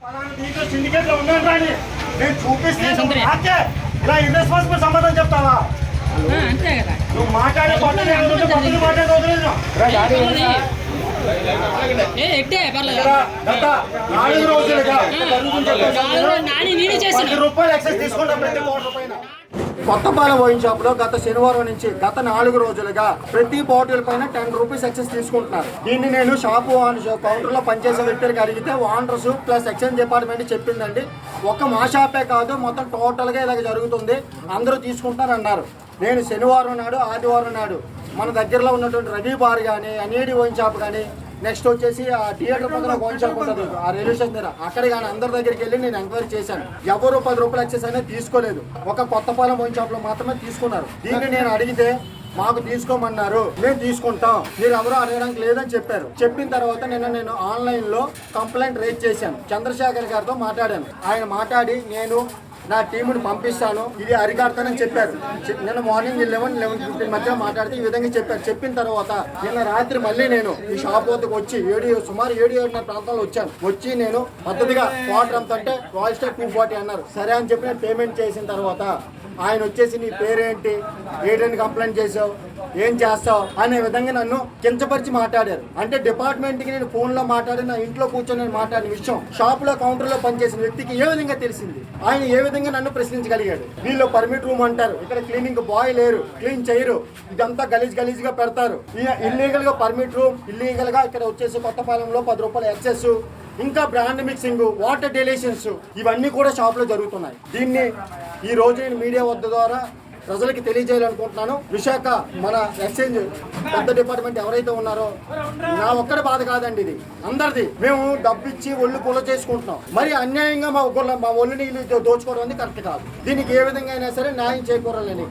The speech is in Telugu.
సిండికేట్ లో ఉన్నాను రాని నేను చూపిస్తే ఇలా ఇర్రెస్పాన్సిబుల్ సమాధానం చెప్తావా? అంతే కదా నువ్వు మాట్లాడే గత 4 రోజులుగా రూపాయలు ఎక్సైజ్ తీసుకుంటాం ప్రతి బాటిల్ పైన. కొత్తపాలెం వైన్ షాప్ లో గత శనివారం నుంచి గత 4 రోజులుగా ప్రతి బాటిల్ పైన 10 రూపీస్ ఎక్సైజ్ తీసుకుంటున్నారు. దీన్ని నేను షాపు కౌంటర్ లో పనిచేసే వ్యక్తులకు అడిగితే ఓనర్స్ ప్లస్ ఎక్సైజ్ డిపార్ట్మెంట్ చెప్పిందండి, ఒక్క మా షాపే కాదు మొత్తం టోటల్ గా ఇలాగ జరుగుతుంది, అందరూ తీసుకుంటారు అన్నారు. నేను శనివారం నాడు ఆదివారం నాడు మన దగ్గరలో ఉన్నటువంటి రవి బార్ కానీ అనేది వైన్ షాప్ కానీ నెక్స్ట్ వచ్చేసి ఆ థియేటర్ పక్కన వైన్ షాప్ ఉంటుంది ఆ రైల్వే స్టేషన్ దగ్గర, అక్కడ కానీ అందరి దగ్గరికి వెళ్ళి నేను ఎంక్వైరీ చేశాను. ఎవరు 10 రూపాయలు ఎక్సెస్ అనేది తీసుకోలేదు, ఒక కొత్తపాలెం వైన్ షాప్ లో మాత్రమే తీసుకున్నారు. దీన్ని నేను అడిగితే మాకు తీసుకోమన్నారు, మేము తీసుకుంటాం, మీరు ఎవరో అడగడానికి లేదని చెప్పారు. చెప్పిన తర్వాత నేను ఆన్లైన్ లో కంప్లైంట్ రేజ్ చేశాను. చంద్రశేఖర్ గారితో మాట్లాడాను. ఆయన మాట్లాడి నేను నా టీముని పంపిస్తాను, ఇది అరికాడతానని చెప్పారు. నిన్న మార్నింగ్ 11-11:15 మధ్య మాట్లాడితే ఈ విధంగా చెప్పారు. చెప్పిన తర్వాత నిన్న రాత్రి మళ్ళీ నేను ఈ షాప్ వద్దకు వచ్చి సుమారు 7-7:30 ప్రాంతాల్లో వచ్చాను. వచ్చి నేను పద్ధతిగా వాటర్ ఎంత అంటే రాయల్ స్టార్ 240 అన్నారు. సరే అని చెప్పి నేను పేమెంట్ చేసిన తర్వాత ఆయన వచ్చేసి నీ పేరేంటి, ఏడని కంప్లైంట్ చేసావు, ఏం చేస్తావు అనే విధంగా నన్ను కించపరిచి మాట్లాడారు. అంటే డిపార్ట్మెంట్కి నేను ఫోన్లో మాట్లాడి నా ఇంట్లో కూర్చొని నేను మాట్లాడిన విషయం షాప్లో కౌంటర్లో పనిచేసిన వ్యక్తికి ఏ విధంగా తెలిసింది, ఆయన ఏ విధంగా నన్ను ప్రశ్నించగలిగాడు. వీళ్ళు పర్మిట్ రూమ్ అంటారు, ఇక్కడ క్లీనింగ్ బాయ్ లేరు, క్లీన్ చేయరు, ఇదంతా గలీజ్గా పెడతారు. ఇల్లీగల్ గా పర్మిట్ రూమ్, ఇల్లీగల్ గా ఇక్కడ వచ్చేసి కొత్తపాలెంలో 10 రూపాయల ఎక్సెస్, ఇంకా బ్రాండ్ మిక్సింగ్, వాటర్ డెలిషన్స్ ఇవన్నీ కూడా షాప్లో జరుగుతున్నాయి. దీన్ని ఈ రోజు నేను మీడియా వద్ద ద్వారా ప్రజలకి తెలియజేయాలనుకుంటున్నాను. విశాఖ మన ఎక్స్చేంజ్ పెద్ద డిపార్ట్మెంట్ ఎవరైతే ఉన్నారో నా ఒక్కడి బాధ కాదండి, ఇది అందరిది. మేము డబ్బిచ్చి ఒళ్ళు పొల చేసుకుంటున్నాం, మరి అన్యాయంగా మా ఒళ్ళని దోచుకోవడం అనేది కరెక్ట్ కాదు. దీనికి ఏ విధంగా అయినా సరే న్యాయం చేకూరాలని